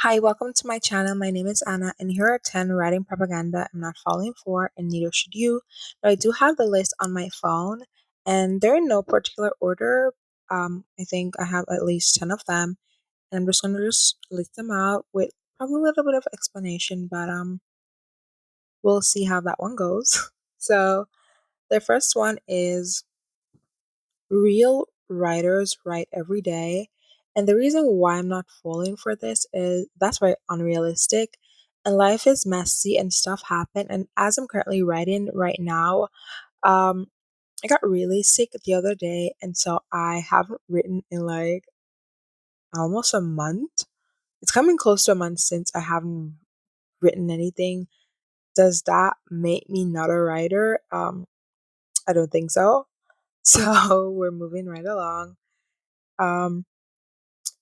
Hi, welcome to my channel. My name is Anna, and here are 10 writing propaganda I'm not falling for, and neither should you. Now, I do have the list on my phone, and they're in no particular order. I think I have at least 10 of them, and I'm just going to just list them out with probably a little bit of explanation, but we'll see how that one goes. So, the first one is real writers write every day. And the reason why I'm not falling for this is that's very unrealistic. And life is messy and stuff happen. And as I'm currently writing right now, um, I got really sick the other day. And so I haven't written in like almost a month. It's coming close to a month since I haven't written anything. Does that make me not a writer? I don't think so. So we're moving right along. Um,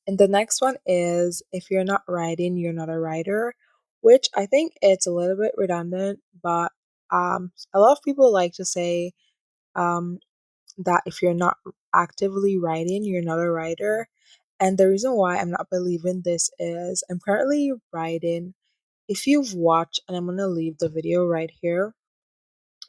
And the next one is if you're not writing, you're not a writer, which I think it's a little bit redundant, but a lot of people like to say um, that if you're not actively writing, you're not a writer. And the reason why I'm not believing this is I'm currently writing. If you've watched, and I'm going to leave the video right here,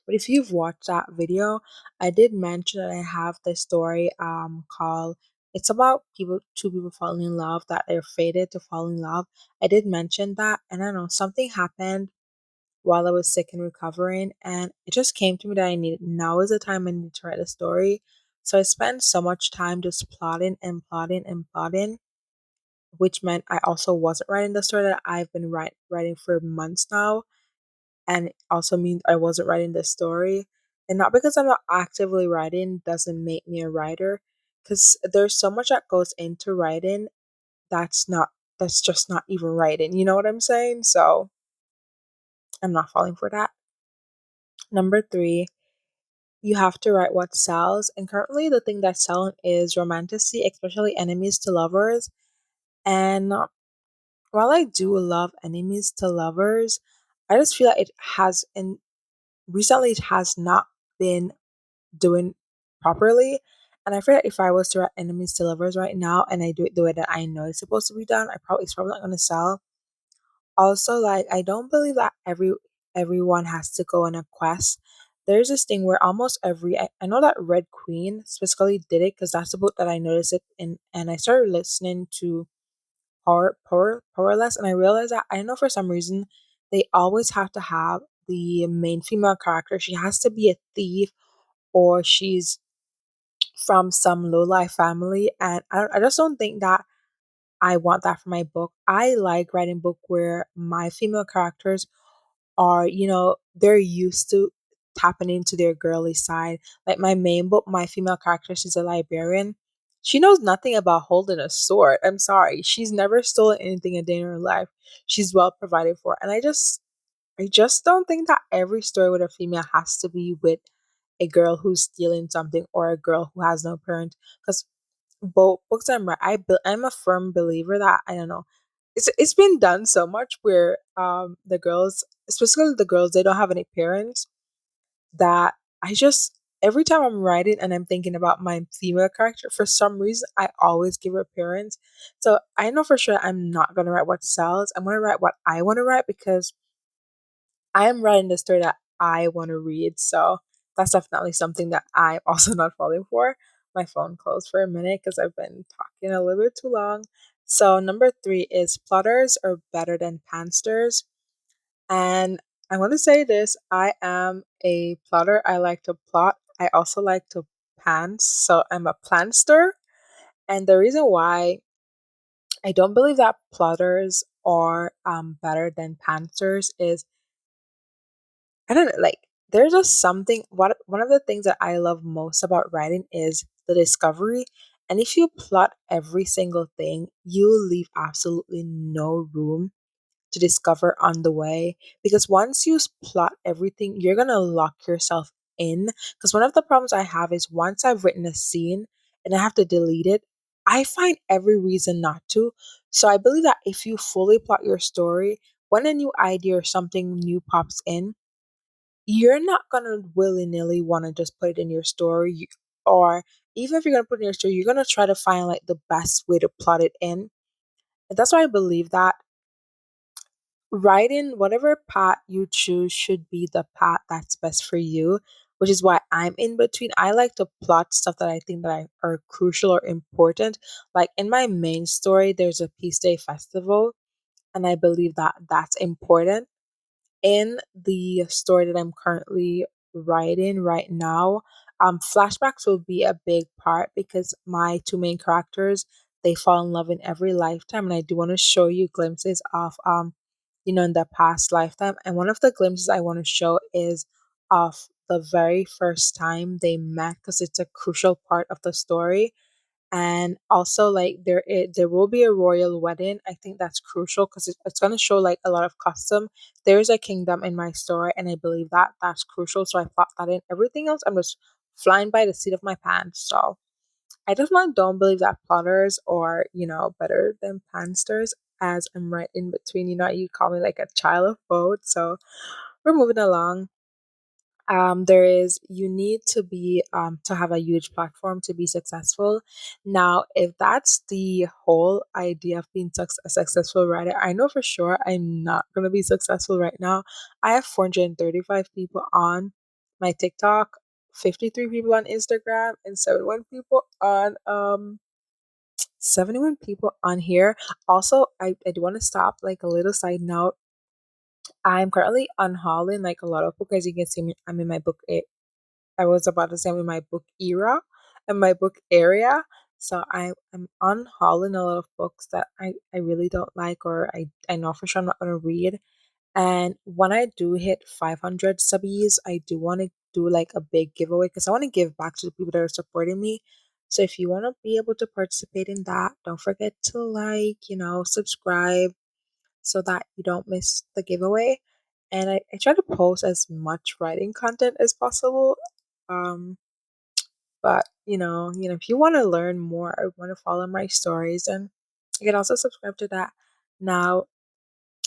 but if you've watched that video, I did mention that I have this story called it's about two people falling in love that they're fated to fall in love. I did mention that, and I don't know something happened while I was sick and recovering, and it just came to me that I needed now is the time I need to write a story. So I spent so much time just plotting and plotting and plotting, which meant I also wasn't writing the story that I've been writing for months now, and it also means I wasn't writing the story. And not because I'm not actively writing doesn't make me a writer, because there's so much that goes into writing that's not that's just not even writing. You know what I'm saying? So I'm not falling for that. Number three, you have to write what sells. And currently, the thing that's selling is romanticy, especially enemies to lovers. And while I do love enemies to lovers, I just feel like it has, and recently, it has not been doing properly. And I feel like if I was to write enemies to lovers right now and I do it the way that I know it's supposed to be done, it's probably not gonna sell. Also, like I don't believe that everyone has to go on a quest. There's this thing where almost I know that Red Queen specifically did it because that's the book that I noticed it in, and I started listening to Powerless, and I realized that I don't know for some reason they always have to have the main female character. She has to be a thief or she's from some low life family, and I just don't think that I want that for my book. I like writing book where my female characters are, they're used to tapping into their girly side. Like my main book, my female character, she's a librarian. She knows nothing about holding a sword. I'm sorry. She's never stolen anything a day in her life. She's well provided for. And I just don't think that every story with a female has to be with a girl who's stealing something or a girl who has no parents. Because both books I'm right, I'm a firm believer that I don't know. It's been done so much where the girls, especially the girls, they don't have any parents. That I just every time I'm writing and I'm thinking about my female character, for some reason I always give her parents. So I know for sure I'm not gonna write what sells. I'm gonna write what I want to write because I am writing the story that I want to read. So that's definitely something that I'm also not falling for. My phone closed for a minute because I've been talking a little bit too long. So number three is plotters are better than pansters. And I want to say this, I am a plotter. I like to plot. I also like to pants. So I'm a planster. And the reason why I don't believe that plotters are better than pantsers is I don't know, like there's just something what one of the things that I love most about writing is the discovery. And if you plot every single thing, you leave absolutely no room to discover on the way. Because once you plot everything, you're gonna lock yourself in. Because one of the problems I have is once I've written a scene and I have to delete it, I find every reason not to. So I believe that if you fully plot your story, when a new idea or something new pops in, you're not gonna willy-nilly wanna just put it in your story, or even if you're gonna put it in your story, you're gonna try to find like the best way to plot it in. And that's why I believe that. Writing whatever path you choose should be the path that's best for you, which is why I'm in between. I like to plot stuff that I think are crucial or important. Like in my main story, there's a Peace Day festival, and I believe that that's important. In the story that I'm currently writing right now, flashbacks will be a big part because my two main characters, they fall in love in every lifetime, and I do want to show you glimpses of in the past lifetime. And one of the glimpses I want to show is of the very first time they met because it's a crucial part of the story. And also like there will be a royal wedding. I think that's crucial because it's going to show like a lot of custom. There's a kingdom in my story, and I believe that that's crucial, so I thought that in. Everything else I'm just flying by the seat of my pants. So I definitely don't believe that plotters are better than pansters, as I'm right in between. You call me like a child of both. So we're moving along. There is you need to be to have a huge platform to be successful. Now if that's the whole idea of being a successful writer, I know for sure I'm not going to be successful right now. I have 435 people on my TikTok, 53 people on Instagram, and 71 people on here. Also, I do want to stop, like, a little side note. I'm currently unhauling like a lot of books. As you can see, I'm in my book. I was about to say I'm in my book era and my book area. So I'm unhauling a lot of books that I really don't like, or I know for sure I'm not gonna read. And when I do hit 500 subbies, I do want to do like a big giveaway because I want to give back to the people that are supporting me. So if you want to be able to participate in that, don't forget to subscribe so that you don't miss the giveaway. And I try to post as much writing content as possible. Um, but if you want to learn more or want to follow my stories, and you can also subscribe to that. Now,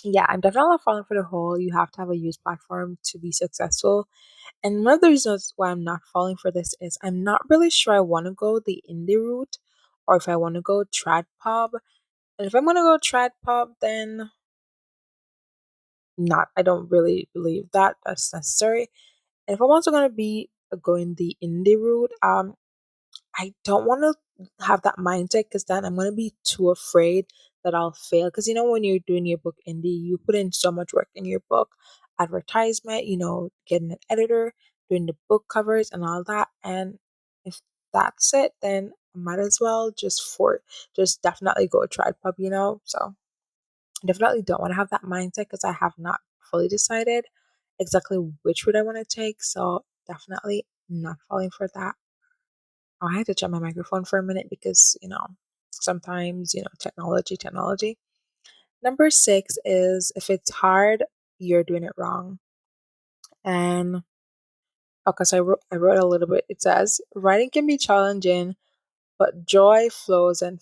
yeah, I'm definitely not falling for the whole you have to have a used platform to be successful. And one of the reasons why I'm not falling for this is I'm not really sure I want to go the indie route or if I want to go trad pub. And if I'm gonna go trad pub, then not. I don't really believe that that's necessary. And if I'm also gonna be going the indie route, I don't want to have that mindset because then I'm going to be too afraid that I'll fail. Because when you're doing your book indie, you put in so much work in your book, advertisement, getting an editor, doing the book covers and all that. And if that's it, then I might as well just definitely go try pub. So I definitely don't want to have that mindset because I have not fully decided exactly which route I want to take. So definitely not falling for that. Oh, I had to check my microphone for a minute because, sometimes, technology. Number six is if it's hard, you're doing it wrong. And okay, so I wrote a little bit. It says writing can be challenging, but joy, flow, and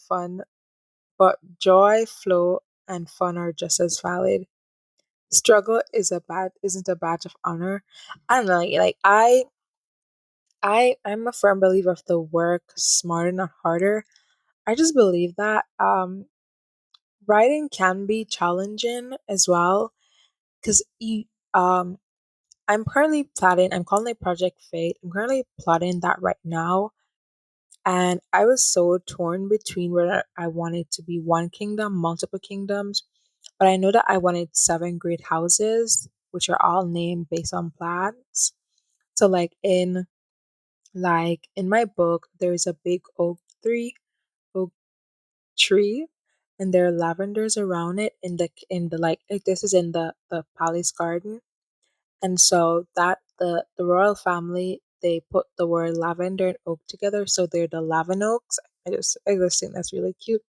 fun are just as valid. Struggle isn't a badge of honor. I don't know, like I'm a firm believer of the work smarter, not harder. I just believe that writing can be challenging as well because you um I'm calling it Project Fate. I'm currently plotting that right now, and I was so torn between whether I wanted to be one kingdom, multiple kingdoms, but I know that I wanted seven great houses, which are all named based on plants. So like in my book there's a big oak tree, and there are lavenders around it in the like this is in the palace garden. And so that the royal family, they put the word lavender and oak together, so they're the Lavenoaks. I just think that's really cute.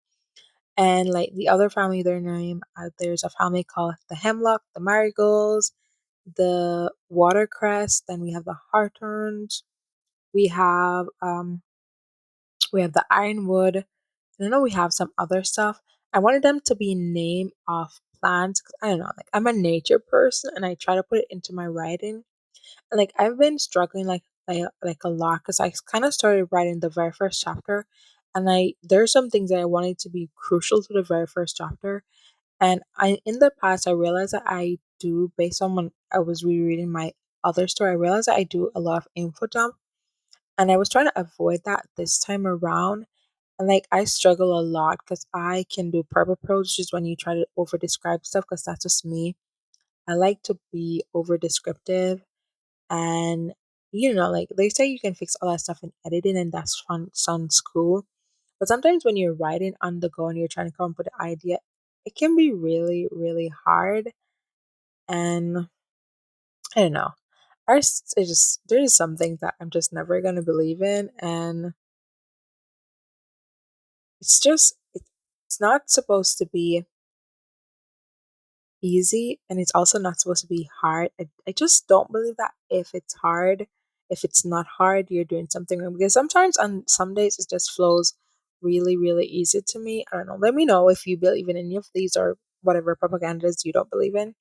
And like the other family, their name, there's a family called the Hemlock, the Marigolds, the Watercress, then we have the Heartthorns, we have the Ironwood. And I know we have some other stuff. I wanted them to be name of plants 'cause I don't know, like I'm a nature person and I try to put it into my writing. And like I've been struggling like a lot because I kind of started writing the very first chapter, and there's some things that I wanted to be crucial to the very first chapter, And in the past, I realized that I do, based on when I was rereading my other story, I realized that I do a lot of info dump, and I was trying to avoid that this time around. And like, I struggle a lot because I can do purple prose, which is when you try to over describe stuff, because that's just me. I like to be over descriptive, and like they say you can fix all that stuff in editing, and that's fun, sounds cool. But sometimes when you're writing on the go and you're trying to come up with an idea, it can be really, really hard. And I don't know. There's some things that I'm just never gonna believe in, and it's not supposed to be easy, and it's also not supposed to be hard. I just don't believe that if it's not hard, you're doing something wrong. Because sometimes on some days it just flows really, really easy to me. I don't know. Let me know if you believe in any of these or whatever propagandas you don't believe in.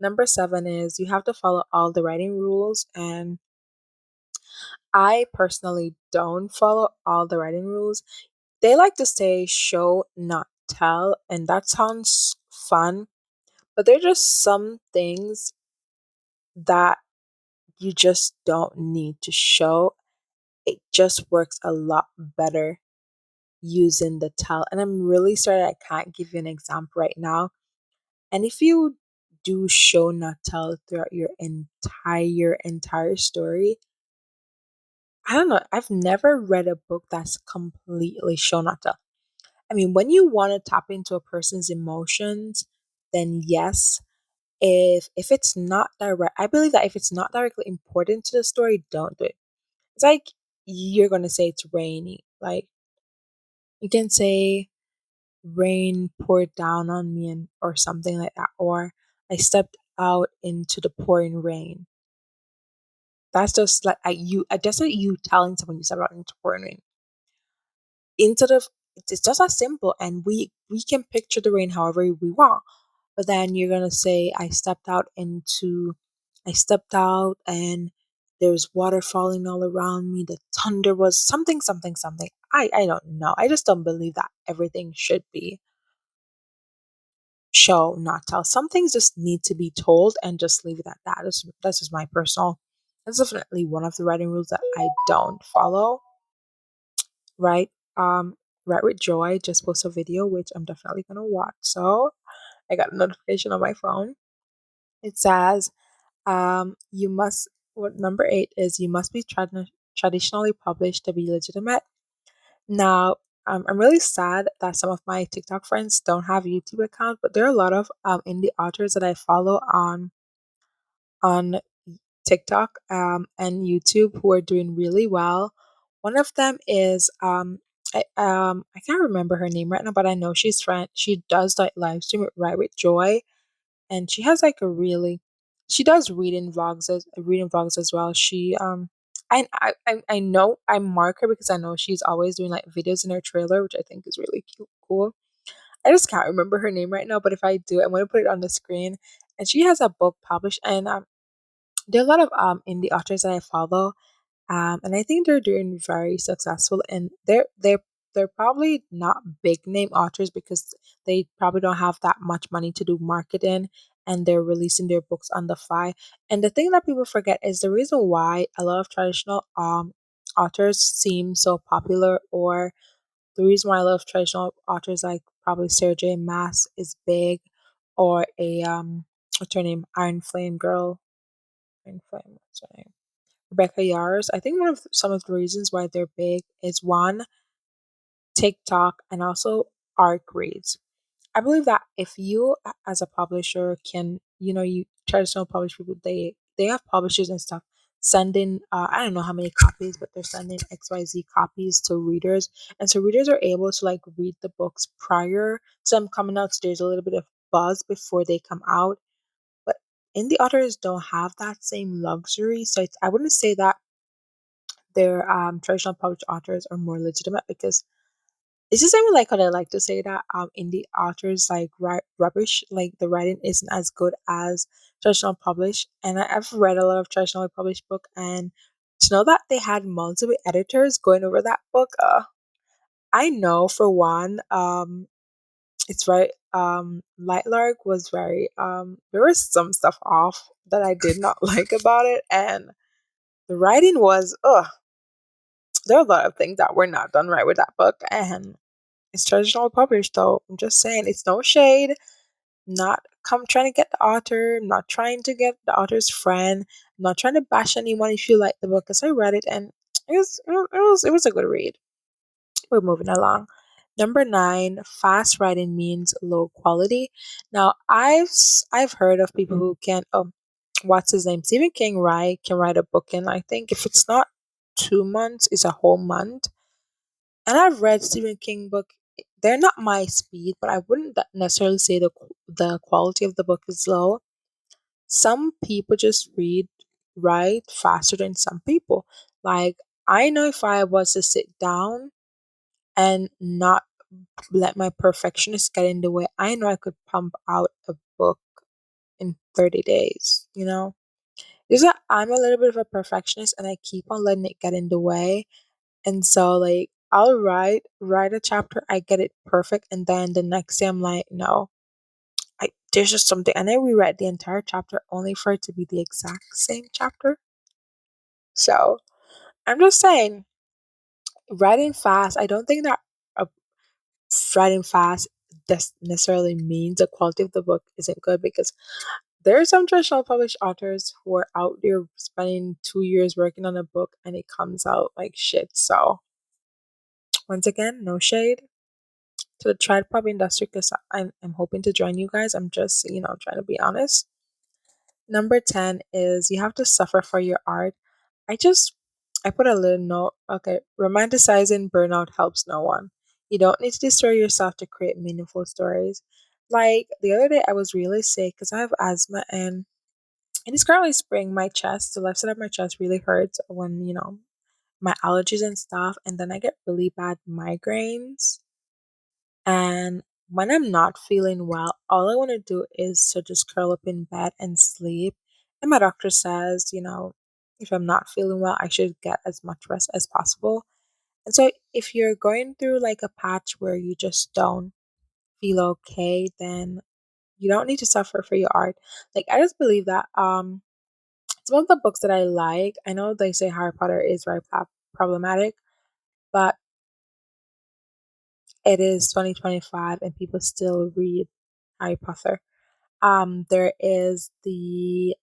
Number seven is you have to follow all the writing rules, and I personally don't follow all the writing rules. They like to say show, not tell, and that sounds fun, but there are just some things that you just don't need to show. It just works a lot better using the tell. And I'm really sorry I can't give you an example right now. And if you do show, not tell throughout your entire story, I don't know. I've never read a book that's completely show, not tell. I mean, when you want to tap into a person's emotions, then yes. If it's not direct, I believe that if it's not directly important to the story, don't do it. It's like you're gonna say it's rainy. Like you can say rain poured down on me, and or something like that, or I stepped out into the pouring rain. That's just like that's like you telling someone you stepped out into pouring rain. Instead of it's just as simple, and we can picture the rain however we want. But then you're gonna say, I stepped out and there was water falling all around me. The thunder was something, something, something. I don't know. I just don't believe that everything should be show, not tell. Some things just need to be told and just leave it at that. That's just my personal. That's definitely one of the writing rules that I don't follow. Right? Write with Joy just posted a video which I'm definitely gonna watch. So I got a notification on my phone. It says, you must. What number eight is? You must be traditionally published to be legitimate. Now, I'm really sad that some of my TikTok friends don't have YouTube accounts, but there are a lot of indie authors that I follow on TikTok and YouTube who are doing really well. One of them is I can't remember her name right now, but I know she's French. She does like live stream it right with Joy, and she has like a really she does reading vlogs as well. I know I mark her because I know she's always doing like videos in her trailer, which I think is really cute, cool. I just can't remember her name right now, but if I do, I'm gonna put it on the screen. And she has a book published, and there are a lot of indie authors that I follow, and I think they're doing very successful. And they're probably not big name authors because they probably don't have that much money to do marketing, and they're releasing their books on the fly. And the thing that people forget is the reason why a lot of traditional authors seem so popular, or the reason why I love traditional authors like probably Sarah J. Maas is big, or a what's her name, Iron Flame girl, Iron Flame, what's her name? Rebecca Yarros. I think some of the reasons why they're big is one, TikTok, and also ARC reads. I believe that if you as a publisher can, you traditional publish people, they have publishers and stuff sending I don't know how many copies, but they're sending XYZ copies to readers. And so readers are able to like read the books prior to them coming out. So there's a little bit of buzz before they come out. But indie authors don't have that same luxury. So I wouldn't say that their traditional published authors are more legitimate, because it's just even like what I like to say that indie authors like write rubbish, like the writing isn't as good as traditional published. And I've read a lot of traditionally published book, and to know that they had multiple editors going over that book, I know for one, it's right. Light Lark was very there was some stuff off that I did not like about it, and the writing was ugh. There are a lot of things that were not done right with that book, and it's traditional published though. I'm just saying it's no shade. Not come trying to get the author, not trying to get the author's friend, not trying to bash anyone if you like the book, because I read it and it was a good read. We're moving along. Number nine, fast writing means low quality. Now, I've heard of people who can what's his name? Stephen King can write a book in, I think if it's not 2 months, it's a whole month. And I've read Stephen King book. They're not my speed, but I wouldn't necessarily say the quality of the book is low. Some people just write faster than some people. Like I know if I was to sit down and not let my perfectionist get in the way, I know I could pump out a book in 30 days, you know? There's a I'm a little bit of a perfectionist and I keep on letting it get in the way. And so like I'll write a chapter, I get it perfect, and then the next day I'm like, no, there's just something, and I reread the entire chapter only for it to be the exact same chapter. So I'm just saying, writing fast. I don't think that uh, writing fast does necessarily means the quality of the book isn't good, because there are some traditional published authors who are out there spending 2 years working on a book and it comes out like shit. So once again, no shade to the trad pub industry, because I'm hoping to join you guys. I'm just, trying to be honest. Number 10 is you have to suffer for your art. I just, I put a little note. Okay, romanticizing burnout helps no one. You don't need to destroy yourself to create meaningful stories. Like the other day, I was really sick because I have asthma, and it is currently spring. My chest, the left side of my chest, really hurts when, my allergies and stuff. And then I get really bad migraines. And when I'm not feeling well, all I want to do is to just curl up in bed and sleep. And my doctor says, if I'm not feeling well, I should get as much rest as possible. And so if you're going through like a patch where you just don't feel okay, then you don't need to suffer for your art. Like I just believe that some of the books that I like, I know they say Harry Potter is very problematic, but it is 2025 and people still read Harry Potter. There is the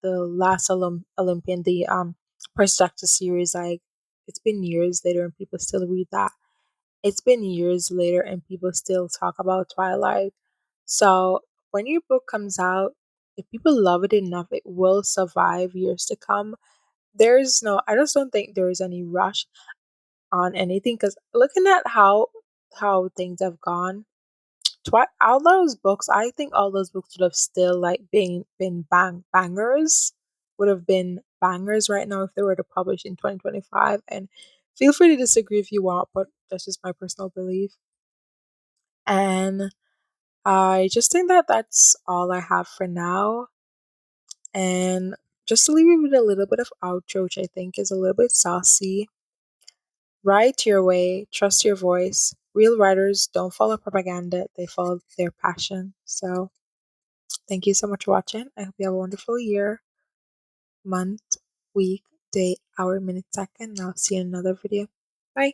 last Olympian, the Percy Jackson series. Like it's been years later and people still read that. It's been years later and people still talk about Twilight. So when your book comes out, if people love it enough, it will survive years to come. I just don't think there is any rush on anything, because looking at how things have gone, all those books, I think all those books would have still like been bangers, would have been bangers right now if they were to publish in 2025. And feel free to disagree if you want, but that's just my personal belief. And I just think that that's all I have for now. And just to leave you with a little bit of outro, which I think is a little bit saucy. Write your way, trust your voice. Real writers don't follow propaganda, they follow their passion. So, thank you so much for watching. I hope you have a wonderful year, month, week, day, hour, minute, second. And I'll see you in another video. Bye.